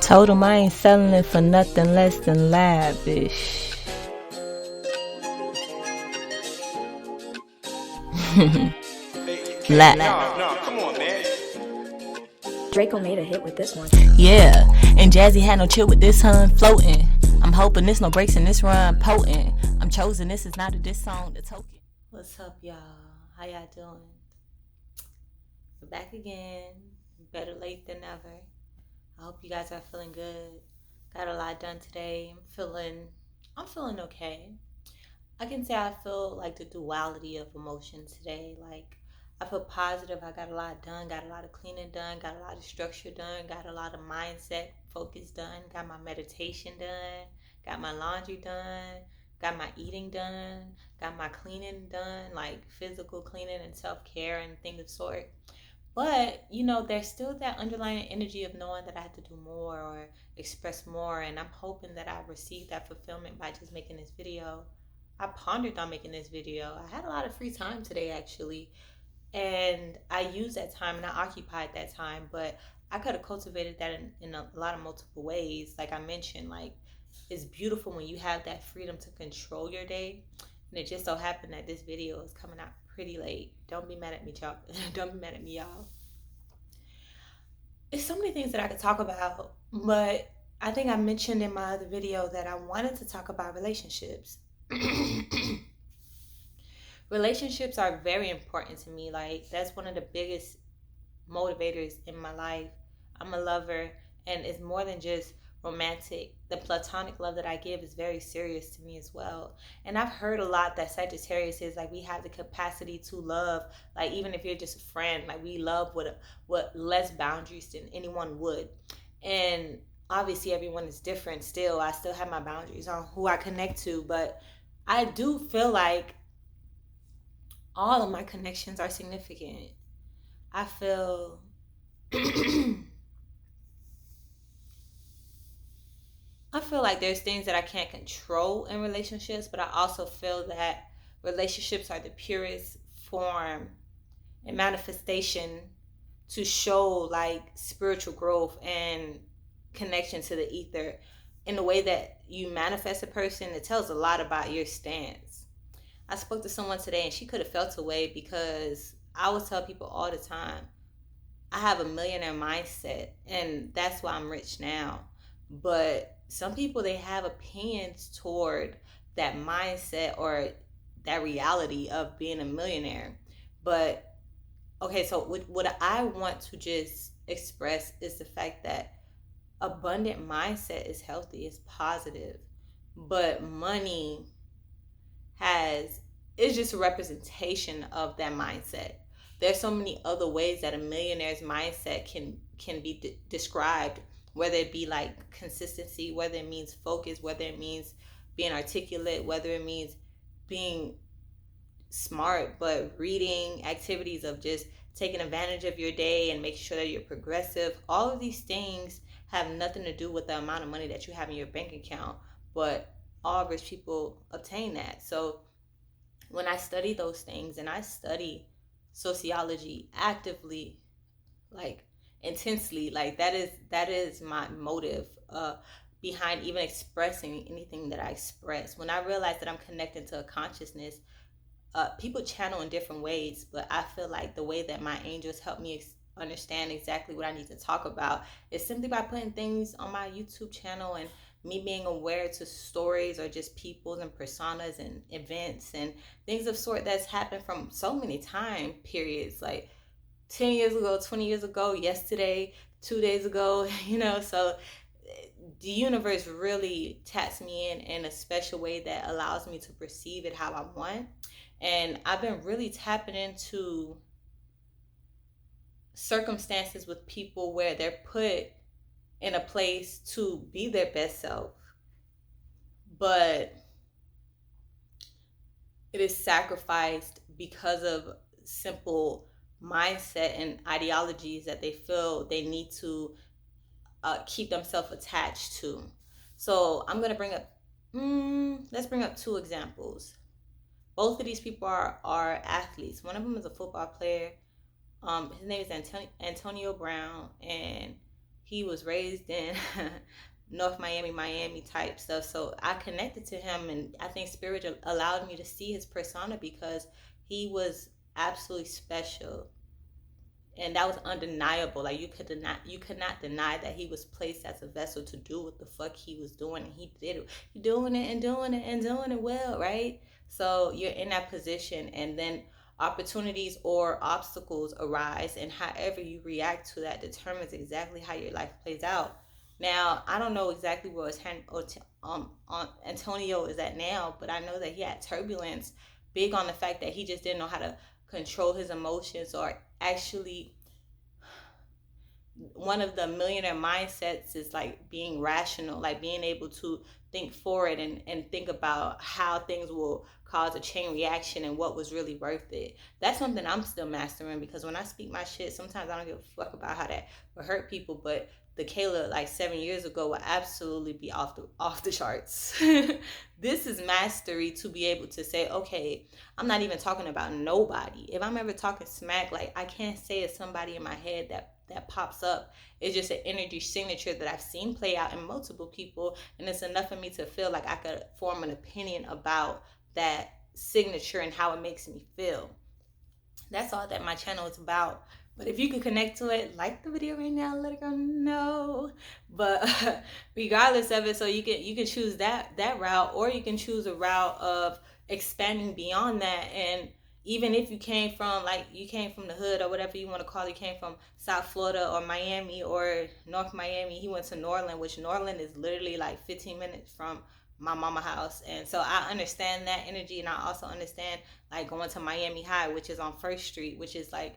Told him I ain't selling it for nothing less than lavish. No, come on, man. Draco made a hit with this one. Yeah, and Jazzy had no chill with this hun floating. I'm hoping there's no breaks in this run potent. I'm chosen, this is not a diss song, the token. What's up, y'all? How y'all doing? We're back again. Better late than never. I hope you guys are feeling good. Got a lot done today. I'm feeling okay. I can say I feel like the duality of emotion today. Like, I feel positive. I got a lot done, got a lot of cleaning done, got a lot of structure done, got a lot of mindset focus done, got my meditation done, got my laundry done, got my eating done, got my cleaning done, like physical cleaning and self-care and things of sort. But, there's still that underlying energy of knowing that I have to do more or express more. And I'm hoping that I receive that fulfillment by just making this video. I pondered on making this video. I had a lot of free time today, actually. And I used that time and I occupied that time. But I could have cultivated that in a lot of multiple ways. Like I mentioned, like, it's beautiful when you have that freedom to control your day. And it just so happened that this video is coming out pretty late. Don't be mad at me, y'all. Don't be mad at me, y'all. There's so many things that I could talk about, but I think I mentioned in my other video that I wanted to talk about relationships. Relationships are very important to me. Like, that's one of the biggest motivators in my life. I'm a lover, and it's more than just romantic. The platonic love that I give is very serious to me as well. And I've heard a lot that Sagittarius is like, we have the capacity to love, like, even if you're just a friend, like, we love with less boundaries than anyone would. And obviously everyone is different. Still, I still have my boundaries on who I connect to, but I do feel like all of my connections are significant. I feel I feel like there's things that I can't control in relationships, but I also feel that relationships are the purest form and manifestation to show like spiritual growth and connection to the ether. In the way that you manifest a person, it tells a lot about your stance. I spoke to someone today and she could have felt away because I always tell people all the time, I have a millionaire mindset and that's why I'm rich now. But some people, they have opinions toward that mindset or that reality of being a millionaire. But okay, so what I want to just express is the fact that abundant mindset is healthy, it's positive, but money is just a representation of that mindset. There's so many other ways that a millionaire's mindset can be described, whether it be like consistency, whether it means focus, whether it means being articulate, whether it means being smart, but reading activities of just taking advantage of your day and making sure that you're progressive. All of these things have nothing to do with the amount of money that you have in your bank account, but all rich people obtain that. So when I study those things, and I study sociology actively, like intensely, like that is my motive behind even expressing anything that I express. When I realize that I'm connected to a consciousness, people channel in different ways, but I feel like the way that my angels help me understand exactly what I need to talk about is simply by putting things on my YouTube channel and me being aware to stories or just peoples and personas and events and things of sort that's happened from so many time periods, like 10 years ago, 20 years ago, yesterday, 2 days ago, so the universe really taps me in a special way that allows me to perceive it how I want. And I've been really tapping into circumstances with people where they're put in a place to be their best self, but it is sacrificed because of simple mindset and ideologies that they feel they need to keep themselves attached to. So I'm going to let's bring up two examples. Both of these people are athletes. One of them is a football player. His name is Antonio Brown, and he was raised in North Miami type stuff. So I connected to him, and I think Spirit allowed me to see his persona because he was absolutely special. And that was undeniable. Like you could not deny that he was placed as a vessel to do what the fuck he was doing, and he did it. He doing it and doing it and doing it well, right? So you're in that position, and then opportunities or obstacles arise, and however you react to that determines exactly how your life plays out. Now, I don't know exactly where Antonio is at now, but I know that he had turbulence, big on the fact that he just didn't know how to control his emotions, or actually, one of the millionaire mindsets is like being rational, like being able to think forward and think about how things will cause a chain reaction and what was really worth it. That's something I'm still mastering, because when I speak my shit, sometimes I don't give a fuck about how that will hurt people, but the Kayla like 7 years ago will absolutely be off the charts. This is mastery, to be able to say, okay, I'm not even talking about nobody. If I'm ever talking smack, like I can't say it's somebody in my head that pops up. It's just an energy signature that I've seen play out in multiple people, and it's enough for me to feel like I could form an opinion about that signature and how it makes me feel. That's all that my channel is about. But if you can connect to it, like the video right now, let it go know. But regardless of it, so you can choose that route, or you can choose a route of expanding beyond that. And even if you came from the hood, or whatever you want to call it, you came from South Florida or Miami or North Miami, he went to Norland, which Norland is literally like 15 minutes from my mama house. And so I understand that energy, and I also understand like going to Miami High, which is on First Street, which is like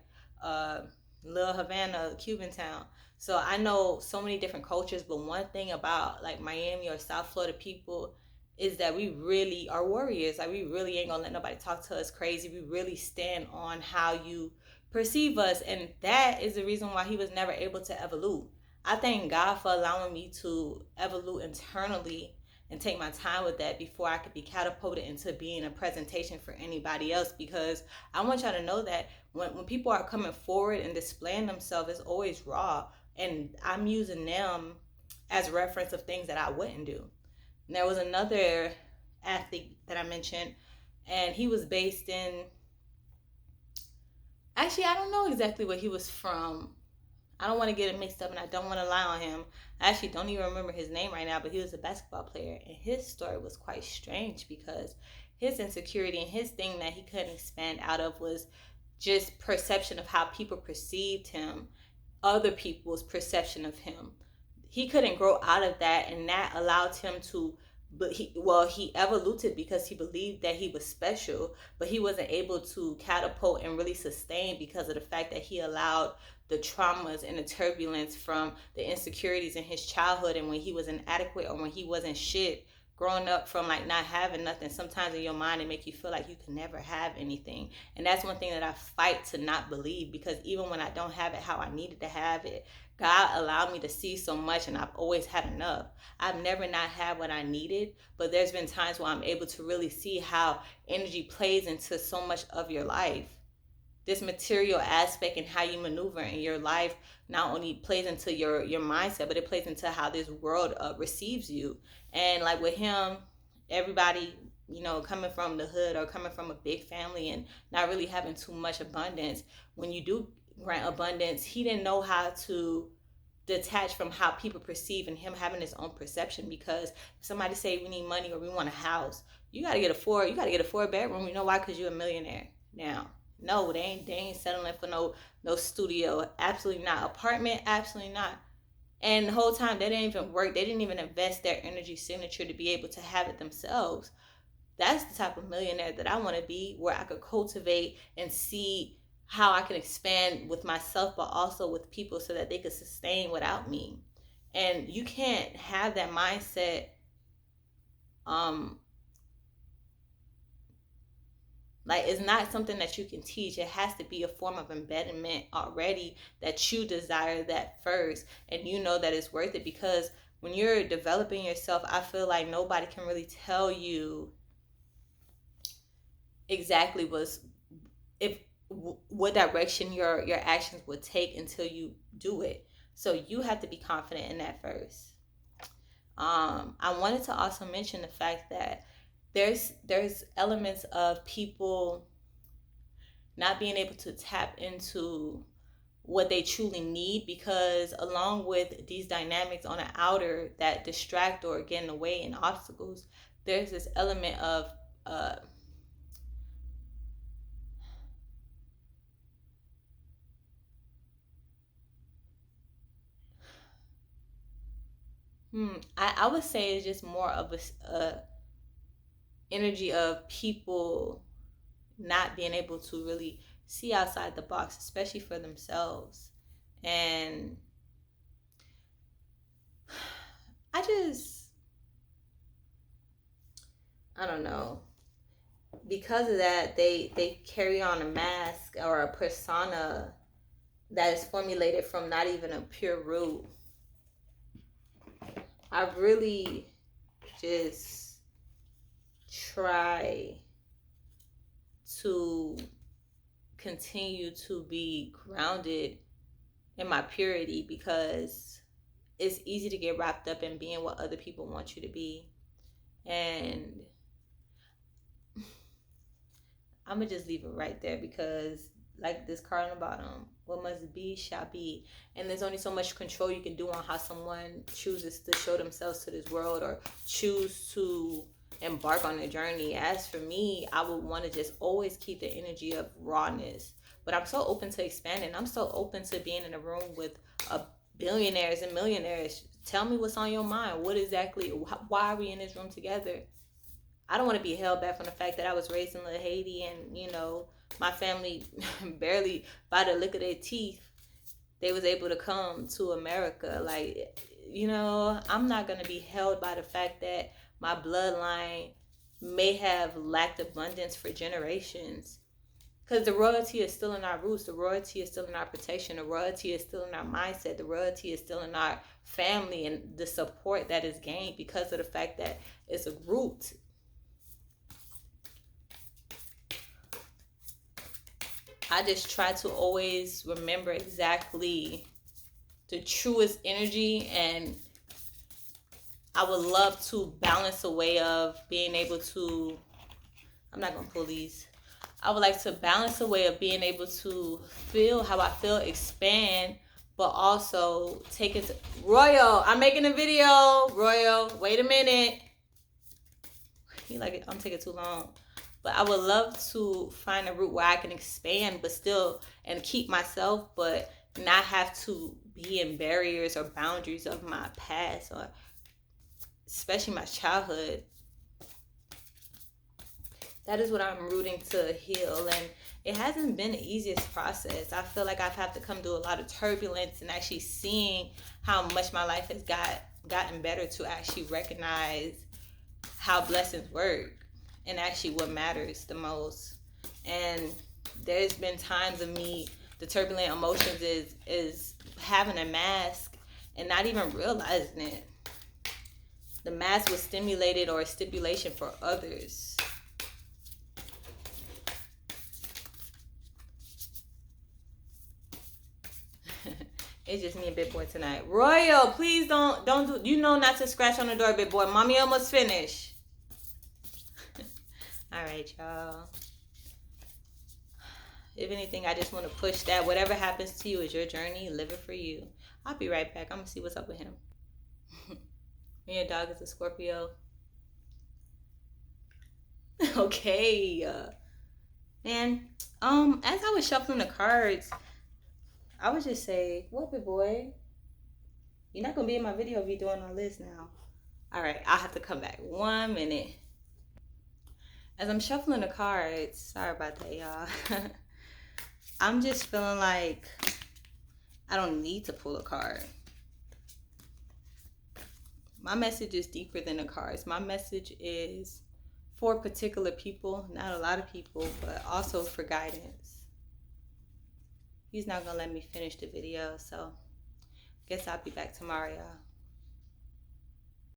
Little Havana, Cuban town. So I know so many different cultures, but one thing about like Miami or South Florida people is that we really are warriors. Like we really ain't gonna let nobody talk to us crazy. We really stand on how you perceive us, and that is the reason why he was never able to evolve. I thank God for allowing me to evolve internally and take my time with that before I could be catapulted into being a presentation for anybody else, because I want y'all to know that when people are coming forward and displaying themselves, it's always raw, and I'm using them as reference of things that I wouldn't do. And there was another athlete that I mentioned, and he was based in, actually I don't know exactly where he was from. I don't want to get it mixed up, and I don't want to lie on him. I actually don't even remember his name right now, but he was a basketball player, and his story was quite strange, because his insecurity and his thing that he couldn't expand out of was just perception of how people perceived him, other people's perception of him. He couldn't grow out of that, and that allowed him to, he evoluted because he believed that he was special, but he wasn't able to catapult and really sustain because of the fact that he allowed the traumas and the turbulence from the insecurities in his childhood, and when he was inadequate or when he wasn't shit, growing up from like not having nothing. Sometimes in your mind it make you feel like you can never have anything, and that's one thing that I fight to not believe, because even when I don't have it how I needed to have it, God allowed me to see so much, and I've always had enough. I've never not had what I needed, but there's been times where I'm able to really see how energy plays into so much of your life. This material aspect and how you maneuver in your life not only plays into your mindset, but it plays into how this world receives you. And like with him, everybody, coming from the hood or coming from a big family and not really having too much abundance, when you do grant abundance, he didn't know how to detach from how people perceive, and him having his own perception. Because if somebody say we need money or we want a house, you got to get a 4-bedroom. You know why? Because you're a millionaire now. No, they ain't settling for no studio. Absolutely not. Apartment, absolutely not. And the whole time they didn't even work. They didn't even invest their energy signature to be able to have it themselves. That's the type of millionaire that I want to be, where I could cultivate and see how I can expand with myself, but also with people, so that they could sustain without me. And you can't have that mindset like, it's not something that you can teach. It has to be a form of embedment already, that you desire that first, and you know that it's worth it. Because when you're developing yourself, I feel like nobody can really tell you exactly what direction your actions would take until you do it. So you have to be confident in that first. I wanted to also mention the fact that there's elements of people not being able to tap into what they truly need, because along with these dynamics on the outer that distract or get in the way and obstacles, there's this element of I would say it's just more of a energy of people not being able to really see outside the box, especially for themselves. And I don't know. Because of that, they carry on a mask or a persona that is formulated from not even a pure root. I really just try to continue to be grounded in my purity, because it's easy to get wrapped up in being what other people want you to be. And I'm gonna just leave it right there, because like this card on the bottom, what must be shall be. And there's only so much control you can do on how someone chooses to show themselves to this world or choose to embark on a journey. As for me, I would want to just always keep the energy of rawness, but I'm so open to expanding. I'm so open to being in a room with billionaires and millionaires. Tell me what's on your mind. What exactly, why are we in this room together? I don't want to be held back from the fact that I was raised in Little Haiti, and my family barely, by the lick of their teeth, they was able to come to America. Like, I'm not going to be held by the fact that my bloodline may have lacked abundance for generations. Because the royalty is still in our roots. The royalty is still in our protection. The royalty is still in our mindset. The royalty is still in our family and the support that is gained because of the fact that it's a root. I just try to always remember exactly the truest energy, and I would love to balance a way of being able to, I'm not going to pull these. I would like to balance a way of being able to feel how I feel, expand, but also take it to, Royal, I'm making a video. Royal, wait a minute. You like it? I'm taking too long. But I would love to find a route where I can expand, but still, and keep myself, but not have to be in barriers or boundaries of my past, or especially my childhood. That is what I'm rooting to heal. And it hasn't been the easiest process. I feel like I've had to come through a lot of turbulence and actually seeing how much my life has gotten better to actually recognize how blessings work and actually what matters the most. And there's been times of me, the turbulent emotions is having a mask and not even realizing it. The mask was stimulated or a stipulation for others. It's just me and Big Boy tonight. Royal, please don't do, not to scratch on the door, Big Boy. Mommy almost finished. All right, y'all. If anything, I just want to push that whatever happens to you is your journey. Live it for you. I'll be right back. I'm going to see what's up with him. Me and dog is a Scorpio. Okay. Man, as I was shuffling the cards, I would just say, what, Big Boy? You're not going to be in my video if you're doing all this now. All right, I'll have to come back. 1 minute. As I'm shuffling the cards, sorry about that, y'all. I'm just feeling like I don't need to pull a card. My message is deeper than the cards. My message is for particular people, not a lot of people, but also for guidance. He's not going to let me finish the video, so guess I'll be back tomorrow, y'all.